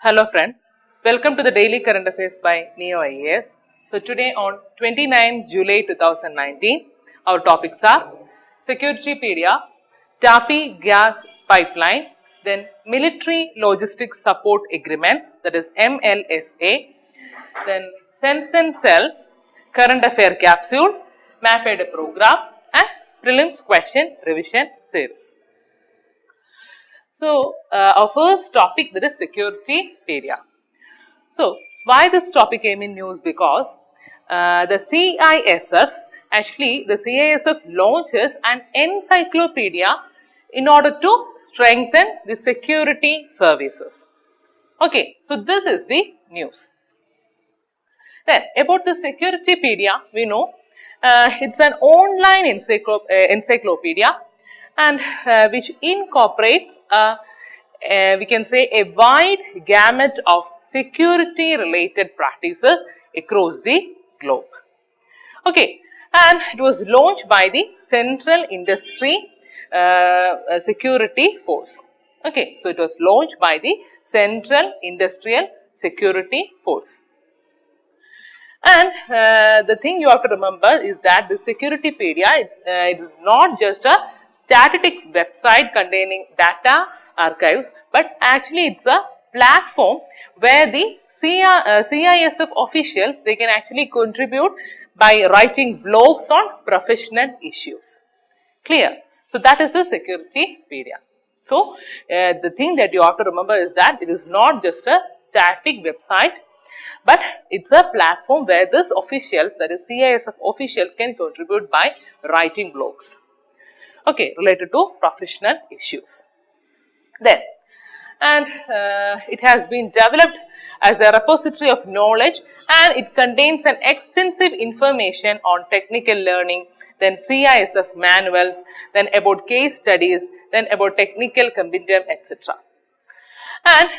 Hello friends, welcome to the Daily Current Affairs by Neo IAS. So today on 29 July 2019, our topics are Securitypedia, TAPI gas pipeline, then Military Logistics Support Agreements, that is MLSA, then Sense and Cells, Current Affair Capsule, Mapped Program and Prelims Question Revision Series. So, our first topic, that is Securitypedia. So, why this topic came in news? Because the CISF launches an encyclopedia in order to strengthen the security services. Okay, so this is the news. Then, about the Securitypedia, we know it's an online encyclopedia and which incorporates we can say a wide gamut of security related practices across the globe. Okay, and it was launched by the Central Industry Security Force. Okay, so it was launched by the Central Industrial Security Force. And the thing you have to remember is that the Securitypedia, it is not just a static website containing data archives, but actually it's a platform where the CISF officials, they can actually contribute by writing blogs on professional issues. Clear? So that is the Securitypedia. So the thing that you have to remember is that it is not just a static website, but it's a platform where these officials, that is CISF officials, can contribute by writing blogs. Okay, related to professional issues. Then, and it has been developed as a repository of knowledge and it contains an extensive information on technical learning, then CISF manuals, then about case studies, then about technical compendium, etc. And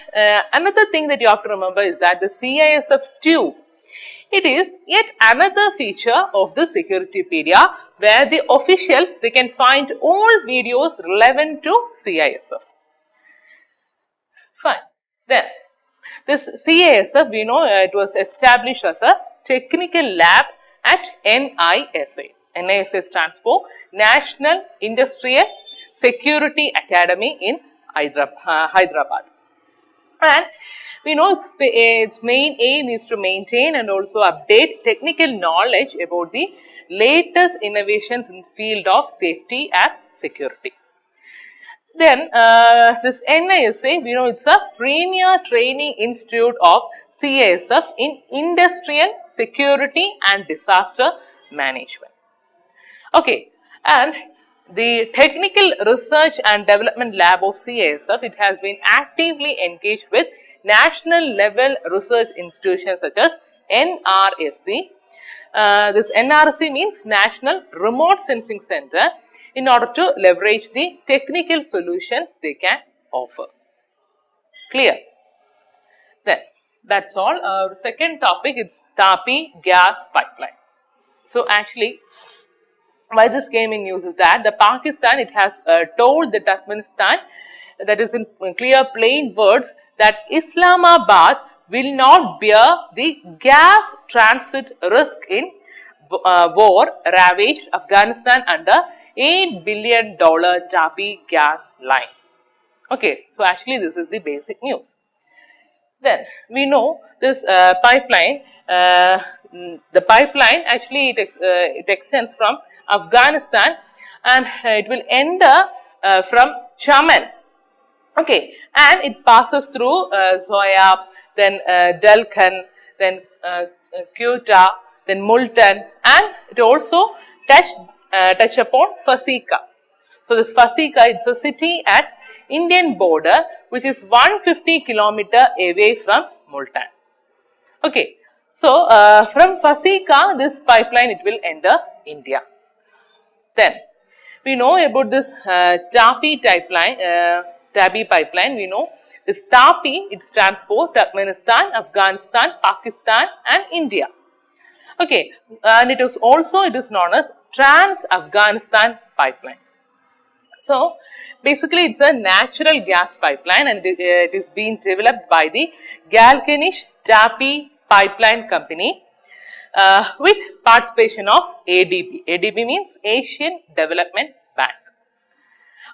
another thing that you have to remember is that the CISF Tube, it is yet another feature of the Securitypedia where the officials, they can find all videos relevant to CISF. Fine. Then, this CISF, we know it was established as a technical lab at NISA. NISA stands for National Industrial Security Academy in Hyderabad. And we know its main aim is to maintain and also update technical knowledge about the latest innovations in the field of safety and security. Then this NISA, we know it's a premier training institute of CISF in industrial security and disaster management. Okay, and the Technical Research and Development Lab of CISF, it has been actively engaged with national level research institutions such as NRSC. This NRSC means National Remote Sensing Center, in order to leverage the technical solutions they can offer. Clear? Then, that's all. Our second topic is TAPI gas pipeline. So, actually, why this came in news is that the Pakistan, it has told the Turkmenistan, that is in clear plain words, that Islamabad will not bear the gas transit risk in war ravaged Afghanistan under $8 billion TAPI gas line. Okay, so actually this is the basic news. Then we know this pipeline, the pipeline actually it extends from Afghanistan and it will enter from Chaman. Okay, and it passes through Zoyab, then Dalkhan, then Quetta, then Multan, and it also touch upon Fasika. So this Fasika, it's a city at Indian border which is 150 kilometer away from Multan. Okay, so from Fasika, this pipeline, it will enter India. Then we know about this TAPI pipeline. We know this TAPI, it stands for Turkmenistan, Afghanistan, Pakistan and India. Okay, and it is known as Trans-Afghanistan pipeline. So basically it's a natural gas pipeline, and it is being developed by the Galganish Tapi Pipeline Company with participation of ADB. ADB means Asian Development Bank.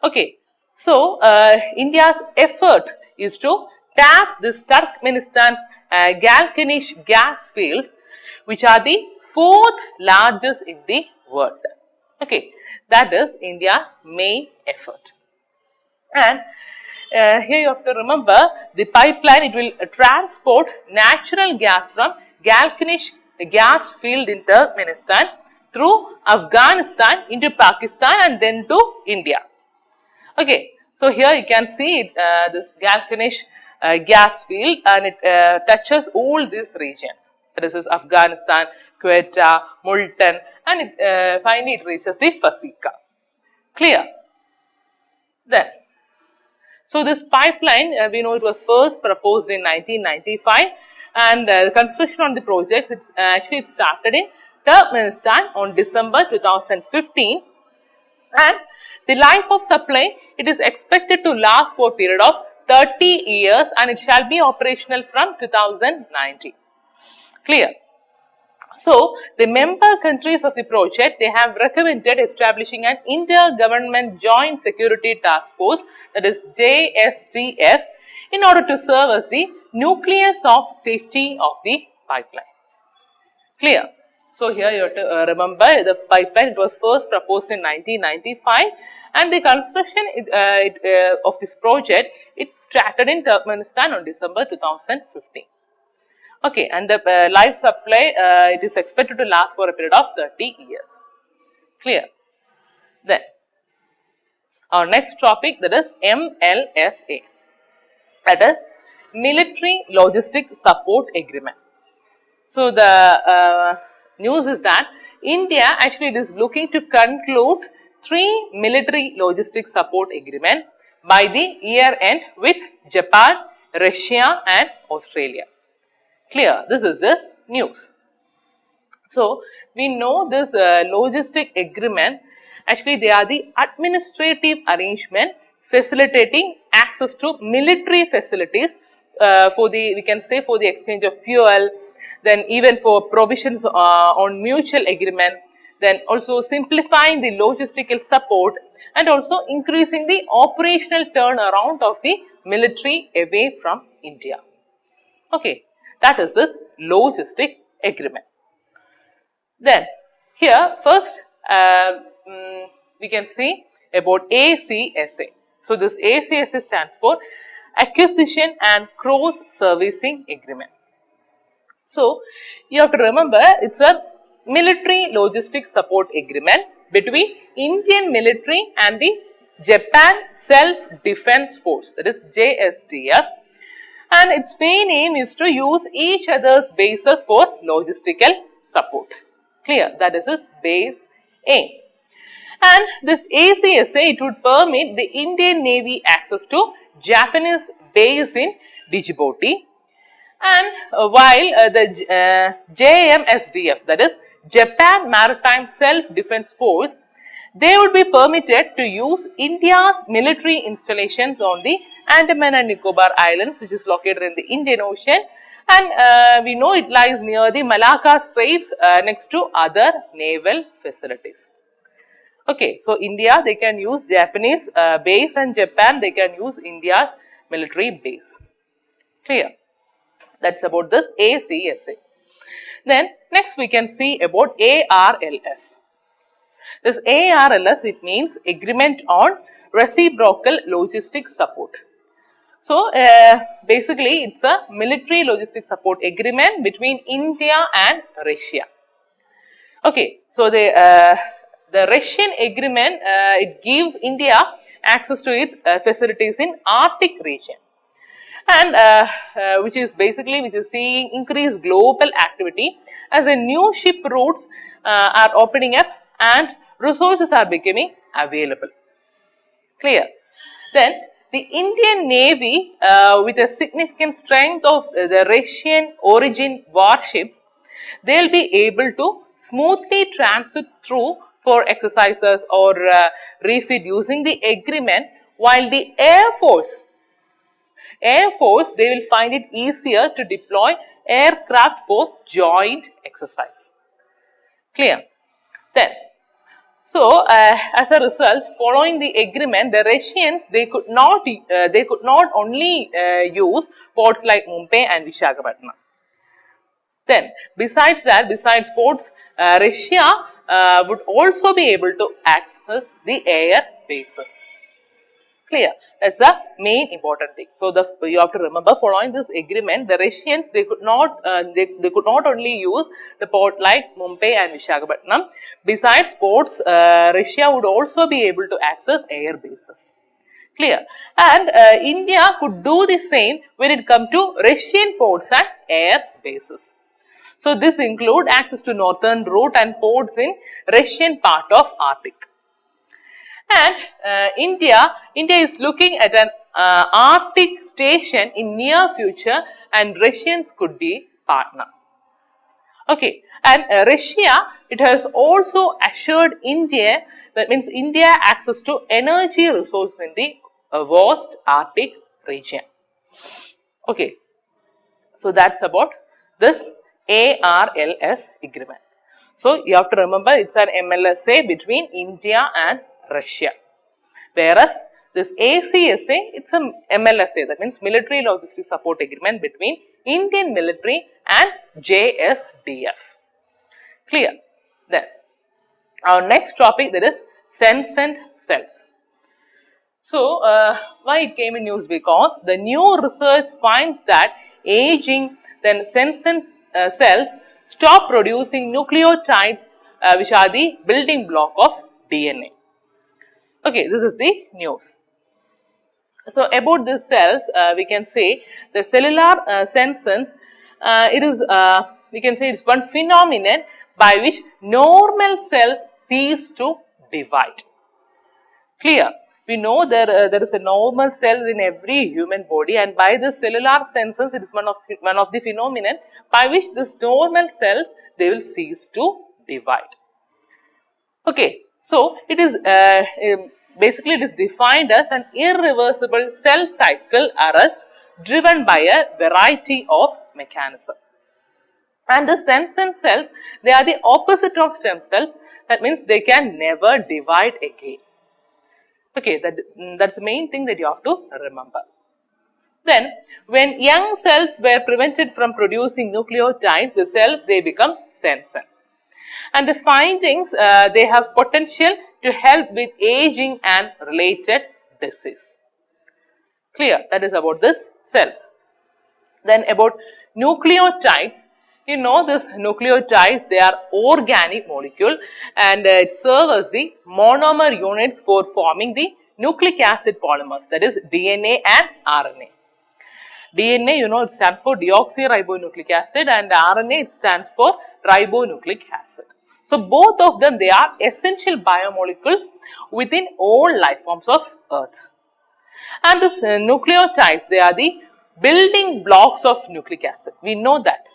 Okay, so India's effort is to tap this Turkmenistan's Galganish gas fields, which are the fourth largest in the world. Okay, that is India's main effort. And here you have to remember, the pipeline, it will transport natural gas from Galganish gas field in Turkmenistan through Afghanistan into Pakistan and then to India. Okay, so here you can see this Galganish gas field, and it touches all these regions. This is Afghanistan, Quetta, Multan, and finally it reaches the Pasika. Clear? Then, so this pipeline, we know it was first proposed in 1995, and the construction on the project, it started in Turkmenistan on December 2015, and the life of supply, it is expected to last for a period of 30 years, and it shall be operational from 2019. Clear? So, the member countries of the project, they have recommended establishing an Inter-Government Joint Security Task Force, that is JSTF, in order to serve as the nucleus of safety of the pipeline. Clear? So, here you have to remember, the pipeline, it was first proposed in 1995, and the construction of this project, it started in Turkmenistan on December 2015. Okay, and the life supply, it is expected to last for a period of 30 years. Clear? Then, our next topic, that is MLSA, that is Military Logistic Support Agreement. So, the news is that India actually is looking to conclude 3 military logistic support agreements by the year end with Japan, Russia and Australia. Clear? This is the news. So, we know this logistic agreement, actually they are the administrative arrangement facilitating access to military facilities for the, we can say, for the exchange of fuel, then even for provisions on mutual agreement, then also simplifying the logistical support and also increasing the operational turnaround of the military away from India. Okay, that is this logistic agreement. Then here first we can see about ACSA. So, this ACSA stands for Acquisition and Cross Servicing Agreement. So, you have to remember, it's a military logistic support agreement between Indian military and the Japan Self-Defense Force, that is JSDF, and its main aim is to use each other's bases for logistical support. Clear? That is its base aim. And this ACSA, it would permit the Indian Navy access to Japanese base in Djibouti, and while the JMSDF, that is Japan Maritime Self-Defense Force, they would be permitted to use India's military installations on the Andaman and Nicobar Islands, which is located in the Indian Ocean, and we know it lies near the Malacca Straits next to other naval facilities. Okay, so India, they can use Japanese base, and Japan, they can use India's military base. Clear? That's about this ACSA. Then next we can see about ARLS. This ARLS, it means Agreement on Reciprocal Logistic Support. So, basically it's a military logistic support agreement between India and Russia. Okay, so the Russian agreement, it gives India access to its facilities in Arctic region, and which is seeing increased global activity as a new ship routes are opening up and resources are becoming available. Clear? Then the Indian Navy, with a significant strength of the Russian origin warships, they will be able to smoothly transit through for exercises or refit using the agreement, while the Air Force, they will find it easier to deploy aircraft for joint exercise. Clear? Then, so as a result, following the agreement, the Russians they could not only use ports like Mumbai and Visakhapatnam. Then, besides ports, Russia would also be able to access the air bases. Clear? That's the main important thing. So, you have to remember, following this agreement, the Russians they could not only use the port like Mumbai and Visakhapatnam. Besides ports, Russia would also be able to access air bases. Clear? And India could do the same when it comes to Russian ports and air bases. So, this include access to northern route and ports in Russian part of Arctic. And India is looking at an Arctic station in near future, and Russians could be partner. Okay, and Russia, it has also assured India, that means India access to energy resources in the vast Arctic region. Okay, so that's about this ARLS agreement. So, you have to remember it's an MLSA between India and Russia. Whereas, this ACSA, it's a MLSA, that means Military Logistics Support Agreement between Indian military and JSDF. Clear? Then, our next topic, that is senescent cells. So, why it came in news? Because the new research finds that aging, then senescent cells stop producing nucleotides which are the building block of DNA. Okay, this is the news. So, about these cells, we can say the cellular senescence, we can say it's one phenomenon by which normal cells cease to divide. Clear? We know there is a normal cell in every human body, and by the cellular senescence, it is one of the phenomenon by which this normal cells they will cease to divide. Okay, so it is basically it is defined as an irreversible cell cycle arrest driven by a variety of mechanisms. And the senescent cells, they are the opposite of stem cells. That means they can never divide again. Okay, that's the main thing that you have to remember. Then, when young cells were prevented from producing nucleotides, the cells they become senescent. And the findings, they have potential to help with aging and related disease. Clear? That is about this cells. Then about nucleotides, you know this nucleotides, they are organic molecule and it serves as the monomer units for forming the nucleic acid polymers, that is DNA and RNA. DNA, you know, it stands for deoxyribonucleic acid, and RNA, it stands for ribonucleic acid. So, both of them, they are essential biomolecules within all life forms of earth. And this nucleotides, they are the building blocks of nucleic acid. We know that.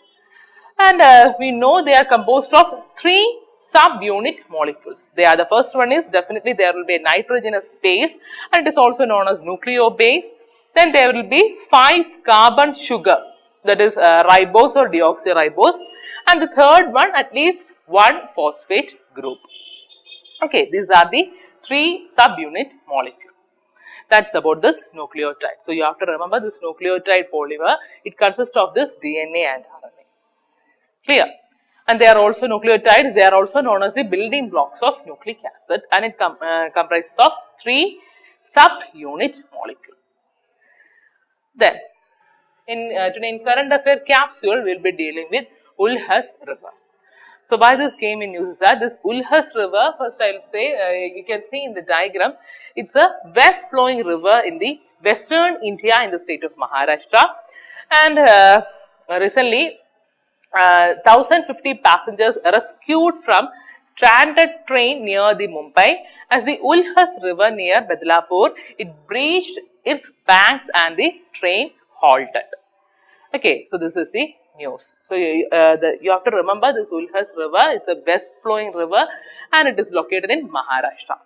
And we know they are composed of 3 subunit molecules. They are, the first one is definitely there will be a nitrogenous base, and it is also known as nucleobase. Then there will be 5 carbon sugar, that is ribose or deoxyribose, and the third one at least 1 phosphate group. Okay, these are the 3 subunit molecules. That's about this nucleotide. So, you have to remember this nucleotide polymer, it consists of this DNA and RNA. Clear? And they are also nucleotides, they are also known as the building blocks of nucleic acid, and it comprises of 3 subunit molecules. Then, today in current affair capsule, we will be dealing with Ulhas river. So, why this came in news is that this Ulhas river, first I will say, you can see in the diagram, it is a west flowing river in the western India in the state of Maharashtra, and recently 1050 passengers rescued from stranded train near the Mumbai as the Ulhas river near Badlapur, it breached its banks and the train halted. Okay, so this is the news. So, you have to remember this Ulhas river, it's a best flowing river and it is located in Maharashtra.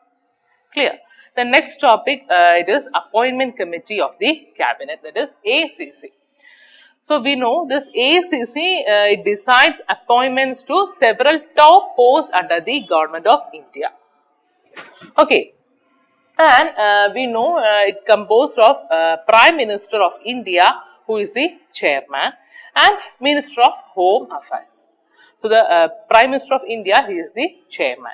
Clear. The next topic, it is appointment committee of the cabinet, that is ACC. So, we know this ACC, it decides appointments to several top posts under the government of India. Okay. And we know it composed of Prime Minister of India, who is the chairman, and Minister of Home Affairs. So, the Prime Minister of India, he is the chairman.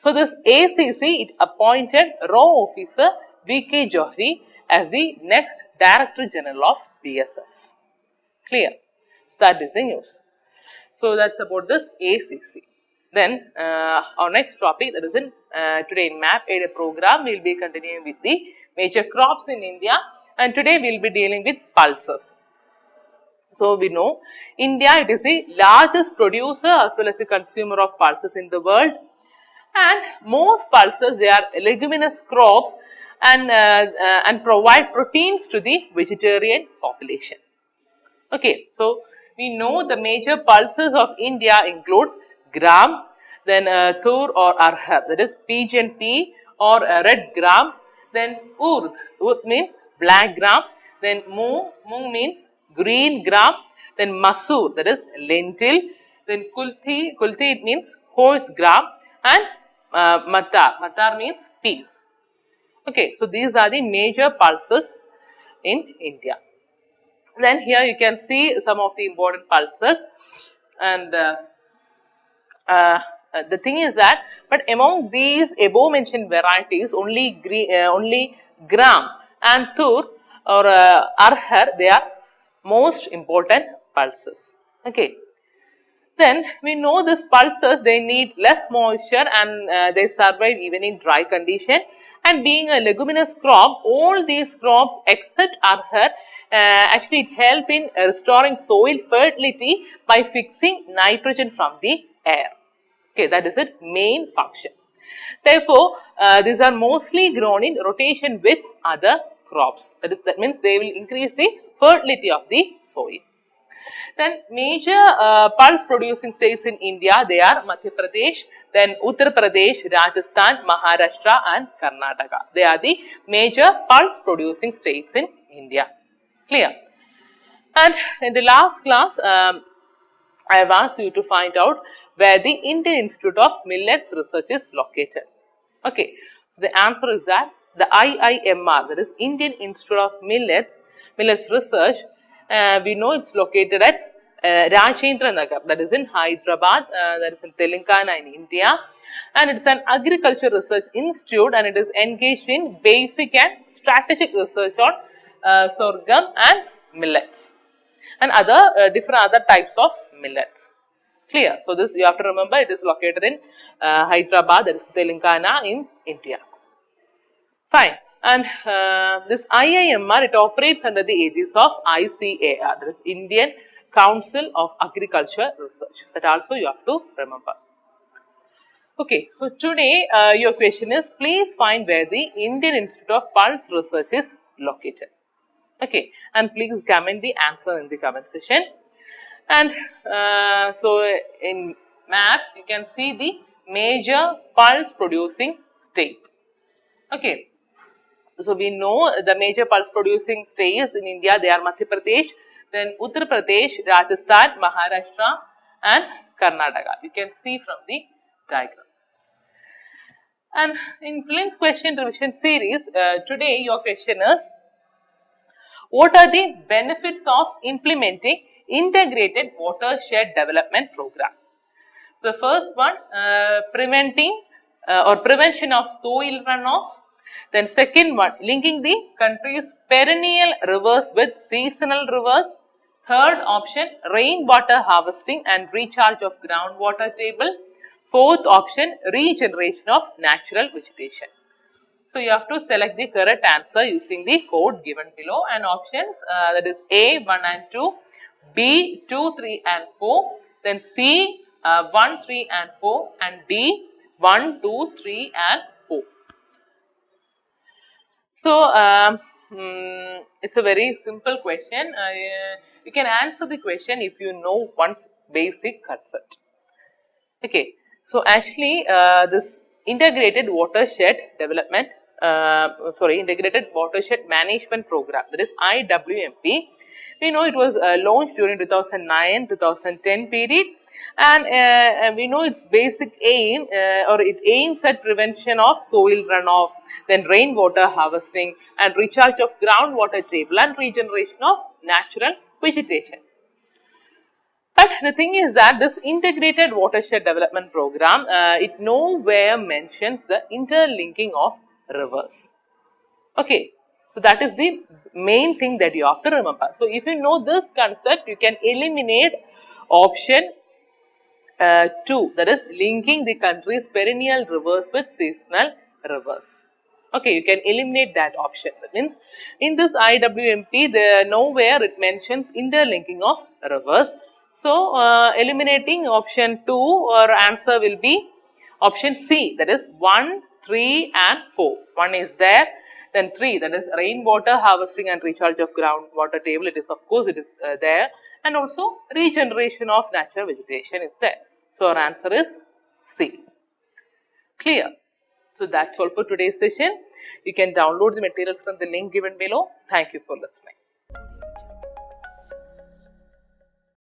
So, this ACC, it appointed Raw Officer V.K. Johri as the next Director General of BSF. Clear? So, that is the news. So, that's about this ACC. Then, our next topic, that is in today in Map 8 program, we will be continuing with the major crops in India, and today we will be dealing with pulses. So, we know India, it is the largest producer as well as the consumer of pulses in the world, and most pulses, they are leguminous crops and provide proteins to the vegetarian population. Okay, so we know the major pulses of India include gram, then tur or arhar, that is pigeon pea or red gram, then urd, urd means black gram, then moong means green gram, then masoor, that is lentil, then kulthi it means horse gram, and matar means peas. Okay, so these are the major pulses in India. Then here you can see some of the important pulses, and the thing is that, but among these above mentioned varieties, only gram and tur or arhar, they are most important pulses. Okay. Then we know these pulses, they need less moisture and they survive even in dry condition, and being a leguminous crop, all these crops except arhar actually it help in restoring soil fertility by fixing nitrogen from the air. Okay, that is its main function. Therefore, these are mostly grown in rotation with other crops. That means they will increase the fertility of the soil. Then major pulse producing states in India, they are Madhya Pradesh, then Uttar Pradesh, Rajasthan, Maharashtra and Karnataka. They are the major pulse producing states in India. Clear? And in the last class, I have asked you to find out where the Indian Institute of Millets Research is located. Okay, so the answer is that the IIMR, that is Indian Institute of Millets Research, we know it's located at Rajendra Nagar, that is in Hyderabad, that is in Telangana in India, and it's an agriculture research institute, and it is engaged in basic and strategic research on sorghum and millets and different other types of millets. Clear? So, this you have to remember, it is located in Hyderabad, that is Telangana in India. Fine. And this IIMR, it operates under the aegis of ICAR, that is Indian Council of Agriculture Research. That also you have to remember. Okay, so today your question is, please find where the Indian Institute of Pulse Research is located. Okay, and please comment the answer in the comment section. And so in map, you can see the major pulse producing states. Okay. So, we know the major pulse producing states in India, they are Madhya Pradesh, then Uttar Pradesh, Rajasthan, Maharashtra and Karnataka. You can see from the diagram. And in Prelims question revision series, today your question is, what are the benefits of implementing integrated watershed development program? The first one, preventing or prevention of soil runoff. Then second one, linking the country's perennial rivers with seasonal rivers. Third option, rainwater harvesting and recharge of groundwater table. Fourth option, regeneration of natural vegetation. So, you have to select the correct answer using the code given below, and options that is A 1 and 2, B 2, 3 and 4, then C 1, 3 and 4 and D 1, 2, 3 and 4. So, it's a very simple question. You can answer the question if you know one's basic concept. Okay, so actually this integrated watershed development, integrated watershed management program, that is IWMP. We know it was launched during 2009-2010 period, and we know its basic aim or it aims at prevention of soil runoff, then rainwater harvesting and recharge of groundwater table and regeneration of natural vegetation. But the thing is that this integrated watershed development program, it nowhere mentions the interlinking of rivers. Okay, so that is the main thing that you have to remember. So if you know this concept, you can eliminate option 2, that is linking the country's perennial rivers with seasonal rivers. Okay, you can eliminate that option. That means in this IWMP, there nowhere it mentions interlinking of rivers. So eliminating option 2, or answer will be option C, that is 1, 3 and 4. 1 is there, then 3, that is rainwater harvesting and recharge of groundwater table. It is, of course, it is there, and also regeneration of natural vegetation is there. So our answer is C. Clear? So that's all for today's session. You can download the material from the link given below. Thank you for listening.